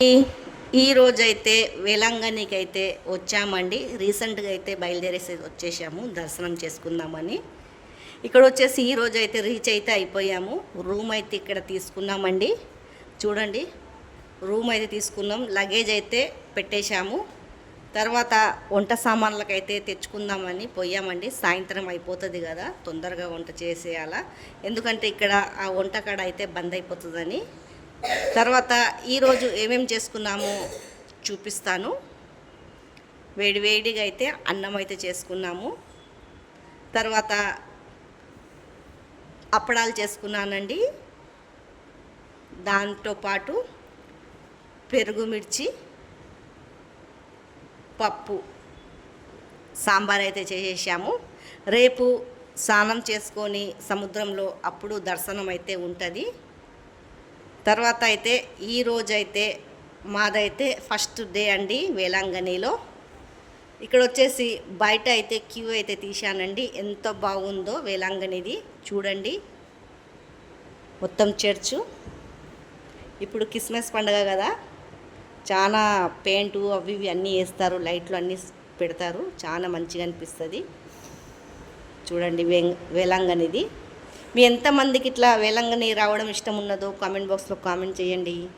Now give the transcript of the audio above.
ఈ రోజైతే వేలంగణికి అయితే వచ్చామండి. రీసెంట్గా అయితే బయలుదేరేసి వచ్చేసాము దర్శనం చేసుకుందామని. ఇక్కడ వచ్చేసి ఈ రోజు అయితే రీచ్ అయితే అయిపోయాము. రూమ్ అయితే ఇక్కడ తీసుకున్నామండి. చూడండి, రూమ్ అయితే తీసుకున్నాం. లగేజ్ అయితే పెట్టేశాము. తర్వాత వంట సామాన్లకైతే తెచ్చుకుందామని పోయామండి. సాయంత్రం అయిపోతుంది కదా, తొందరగా వంట చేసేయాలా, ఎందుకంటే ఇక్కడ ఆ వంటకాడ అయితే బంద్ అయిపోతుందని. తర్వాత ఈరోజు ఏమేమి చేసుకున్నామో చూపిస్తాను. వేడివేడిగా అయితే అన్నం అయితే చేసుకున్నాము. తర్వాత అప్పడాలు చేసుకున్నానండి. దాంతోపాటు పెరుగు మిర్చి పప్పు సాంబార్ అయితే చేసేసాము. రేపు స్నానం చేసుకొని సముద్రంలో అప్పుడు దర్శనం అయితే ఉంటుంది. తర్వాత అయితే ఈరోజైతే మాదైతే ఫస్ట్ డే అండి వేలాంగణిలో. ఇక్కడ వచ్చేసి బయట అయితే క్యూ అయితే తీశానండి. ఎంత బాగుందో వేలాంగణిది చూడండి. మొత్తం చర్చు. ఇప్పుడు క్రిస్మస్ పండుగ కదా, చాలా పెయింటు అవి ఇవి అన్నీ వేస్తారు, లైట్లు అన్నీ పెడతారు. చాలా మంచిగా అనిపిస్తుంది చూడండి వేలాంగణిది. మీ ఎంతమందికి ఇట్లా వేలంగణి రావడం ఇష్టం ఉన్నదో కామెంట్ బాక్స్లో కామెంట్ చేయండి.